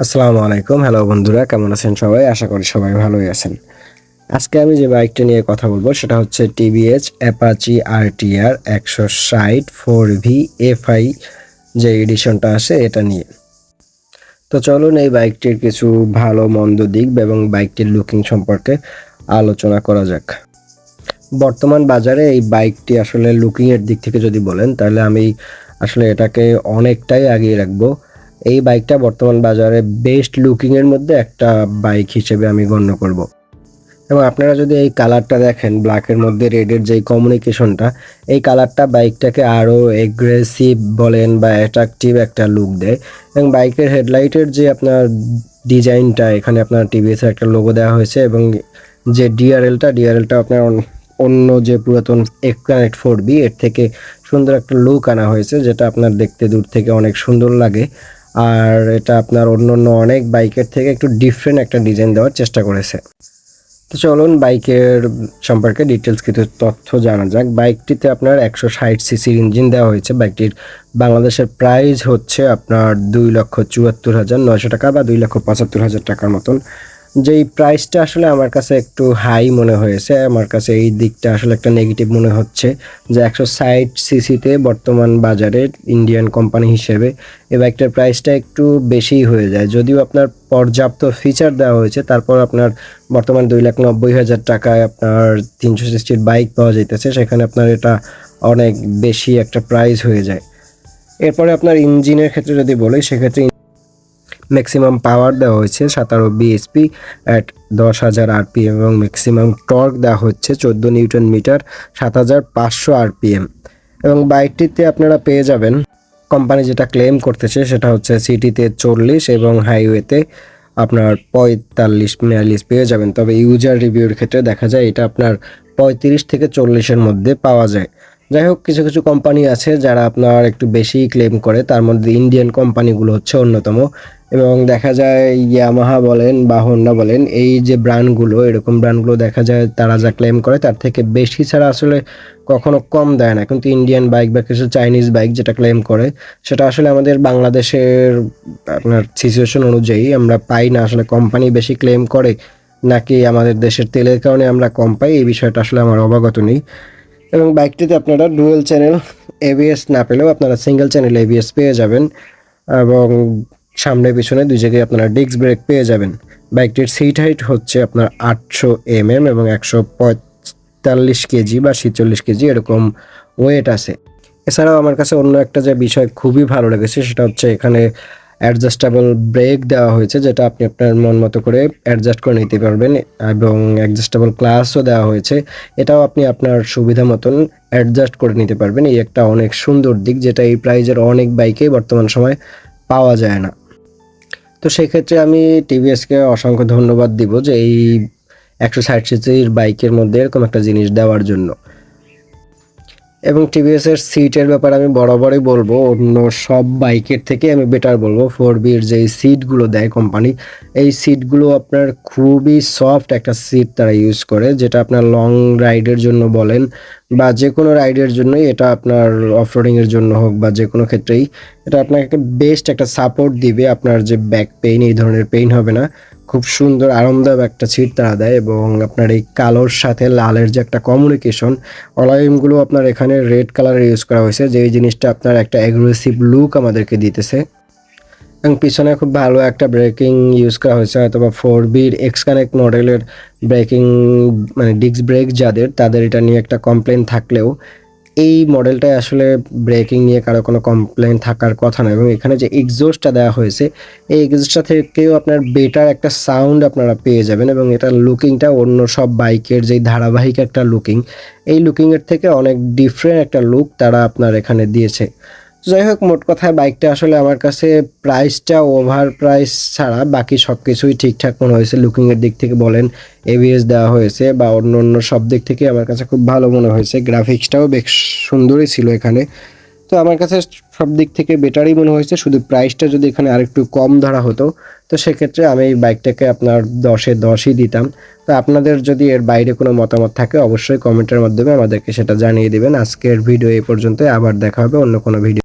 আসসালামু আলাইকুম। হ্যালো বন্ধুরা, কেমন আছেন সবাই? আশা করি সবাই ভালোই আছেন। আজকে আমি যে বাইকটা নিয়ে কথা বলবো সেটা হচ্ছে TVS Apache RTR 160 4V FI যে এডিশনটা আছে এটা নিয়ে। তো চলুন এই বাইকটির কিছু ভালো মন্দ দিক এবং বাইকটির লুকিং সম্পর্কে আলোচনা করা যাক। বর্তমান বাজারে এই বাইকটি আসলে লুকিংয়ের দিক থেকে যদি বলেন তাহলে আমি আসলে এটাকে অনেকটাই আগিয়ে রাখবো। এই বাইকটা বর্তমান বাজারে বেস্ট লুকিংয়ের মধ্যে একটা বাইক হিসেবে আমি গণ্য করব। এবং আপনারা যদি এই কালারটা দেখেন, ব্ল্যাকের মধ্যে রেডের যেই কমিউনিকেশনটা, এই কালারটা বাইকটাকে আরও এগ্রেসিভ বলেন বা অ্যাট্রাকটিভ একটা লুক দেয়। এবং বাইকের হেডলাইটের যে আপনার ডিজাইনটা, এখানে আপনার টিভিএসের একটা লোগো দেওয়া হয়েছে এবং যে ডিআরএলটা আপনার অন্য যে পুরাতন এক্সকানেক্ট 4বি এর থেকে সুন্দর একটা লুক আনা হয়েছে, যেটা আপনার দেখতে দূর থেকে অনেক সুন্দর লাগে। আর এটা আপনার অন্য অনেক বাইকের থেকে একটু ডিফারেন্ট একটা ডিজাইন দেওয়ার চেষ্টা করেছে। তো চলুন বাইকের সম্পর্কে ডিটেলস কিছু তথ্য জানা যাক। বাইকটিতে আপনার 160 সিসির ইঞ্জিন দেওয়া হয়েছে। বাইকটির বাংলাদেশের প্রাইস হচ্ছে আপনার 2,74,900 টাকা বা 2,75,000 টাকার মতন। যেই প্রাইসটা আসলে আমার কাছে একটু হাই মনে হয়েছে। আমার কাছে এই দিকটা আসলে একটা নেগেটিভ মনে হচ্ছে যে 160 সিসিতে বর্তমান বাজারে ইন্ডিয়ান কোম্পানি হিসেবে এই বাইকটার প্রাইসটা একটু বেশিই হয়ে যায়। যদিও আপনার পর্যাপ্ত ফিচার দেওয়া হয়েছে, তারপর আপনার বর্তমান 2,90,000 টাকায় আপনার 300 সিসির বাইক পাওয়া যাইতেছে, সেখানে আপনার এটা অনেক বেশি একটা প্রাইস হয়ে যায়। এরপরে আপনার ইঞ্জিনের ক্ষেত্রে যদি বলি, সেক্ষেত্রে ম্যাক্সিমাম পাওয়ার দেওয়া হয়েছে 17 bhp অ্যাট 10,000 rpm এবং ম্যাক্সিমাম টর্ক দেওয়া হচ্ছে 14 নিউটন মিটার 7,500 rpm। এবং বাইকটিতে আপনারা পেয়ে যাবেন, কোম্পানি যেটা ক্লেম করতেছে সেটা হচ্ছে সিটিতে 40 এবং হাইওয়েতে আপনার 45-42 পেয়ে যাবেন। তবে ইউজার রিভিউর ক্ষেত্রে দেখা যায় এটা আপনার 35 থেকে 40-এর মধ্যে পাওয়া যায়। যাই হোক, কিছু কিছু কোম্পানি আছে যারা আপনার একটু বেশি ক্লেম করে, তার মধ্যে ইন্ডিয়ান কোম্পানিগুলো হচ্ছে অন্যতম। এবং দেখা যায় ইয়ামাহা বলেন বা হোন্ডা বলেন, এই যে ব্র্যান্ডগুলো, এরকম ব্র্যান্ডগুলো দেখা যায় তারা যা ক্লেম করে তার থেকে বেশি ছাড়া আসলে কখনো কম দেয় না। কিন্তু ইন্ডিয়ান বাইক বা কিছু চাইনিজ বাইক যেটা ক্লেম করে, সেটা আসলে আমাদের বাংলাদেশের আপনার সিচুয়েশন অনুযায়ী আমরা পাই না। আসলে কোম্পানি বেশি ক্লেম করে নাকি আমাদের দেশের তেলের কারণে আমরা কম পাই, এই বিষয়টা আসলে আমার অবগত নেই। এবং বাইকটিতে আপনারা ডুয়েল চ্যানেল এবিএস না পেলেও আপনারা সিঙ্গেল চ্যানেল এবিএস পেয়ে যাবেন এবং সামনে পিছনে দুই জায়গায় আপনারা ডিস্ক ব্রেক পেয়ে যাবেন। বাইকটির সিট হাইট হচ্ছে আপনার 800 mm এবং 145 কেজি বা 46 কেজি এরকম ওয়েট আছে। এছাড়াও আমার কাছে অন্য একটা যে বিষয় খুবই ভালো লেগেছে সেটা হচ্ছে এখানে অ্যাডজাস্টেবল ব্রেক দেওয়া হয়েছে, যেটা আপনি আপনার মন মতো করে অ্যাডজাস্ট করে নিতে পারবেন। এবং অ্যাডজাস্টেবল ক্লাসও দেওয়া হয়েছে, এটাও আপনি আপনার সুবিধা মতন অ্যাডজাস্ট করে নিতে পারবেন। এই একটা অনেক সুন্দর দিক, যেটা এই প্রাইজের অনেক বাইকেই বর্তমান সময় পাওয়া যায় না। তো সেক্ষেত্রে আমি টিভিএসকে অসংখ্য ধন্যবাদ দিব যে এই 160 সিসির বাইকের মধ্যে এরকম একটা জিনিস দেওয়ার জন্য। এবং টিভিএসের সিটের ব্যাপারে আমি বরাবরই বলবো, অন্য সব বাইকের থেকে আমি বেটার বলবো 4বির যেই সিটগুলো দেয় কোম্পানি, এই সিটগুলো আপনার খুবই সফট একটা সিট তারা ইউজ করে, যেটা আপনার লং রাইডের জন্য বলেন বা যে কোনো রাইডের জন্যই, এটা আপনার অফরোডিংয়ের জন্য হোক বা যে কোনো ক্ষেত্রেই এটা আপনাকে বেস্ট একটা সাপোর্ট দিবে। আপনার যে ব্যাক পেইন, এই ধরনের পেইন হবে না। খুব সুন্দর আরামদায়ক একটা সিট তারা দেয়। এবং আপনার এই কালোর সাথে লালের যে একটা কমিউনিকেশন, অলাইমগুলো আপনার এখানে রেড কালারের ইউজ করা হয়েছে, যেই জিনিসটা আপনার একটা অ্যাগ্রেসিভ লুক আমাদেরকে দিতেছে। এবং পিছনে খুব ভালো একটা ব্রেকিং ইউজ করা হয়েছে, অথবা 4বির এক্সকানেক্ট মডেলের ব্রেকিং মানে ডিস্ক ব্রেক যাদের, তাদের এটা নিয়ে একটা কমপ্লেন থাকলেও এই মডেলটায় আসলে ব্রেকিং নিয়ে কারো কোনো কমপ্লেন থাকার কথা না। এবং এখানে যে এক্সজস্টটা দেওয়া হয়েছে, এই এক্সজস্টটা থেকেও আপনার বেটার একটা সাউন্ড আপনারা পেয়ে যাবেন। এবং এটার লুকিংটা অন্য সব বাইকের যেই ধারাবাহিক একটা লুকিং, এই লুকিংয়ের থেকে অনেক ডিফারেন্ট একটা লুক তারা আপনার এখানে দিয়েছে। যাই হোক, মোট কথায় বাইকটা আসলে আমার কাছে প্রাইসটা ওভার প্রাইস ছাড়া বাকি সব কিছুই ঠিকঠাক মনে হয়েছে। লুকিংয়ের দিক থেকে বলেন, এবিএস দেওয়া হয়েছে বা অন্য সব দিক থেকে আমার কাছে খুব ভালো মনে হয়েছে। গ্রাফিক্সটাও বেশ সুন্দরই ছিল এখানে। তো আমার কাছে সব দিক থেকে বেটারই মনে হয়েছে। শুধু প্রাইসটা যদি এখানে আরেকটু কম ধরা হতো, তো সেক্ষেত্রে আমি এই বাইকটাকে আপনার 10-এ 10ই দিতাম। তো আপনাদের যদি এর বাইরে কোনো মতামত থাকে, অবশ্যই কমেন্টের মাধ্যমে আমাদেরকে সেটা জানিয়ে দেবেন। আজকের ভিডিও এই পর্যন্ত, আবার দেখা হবে অন্য কোনো ভিডিও।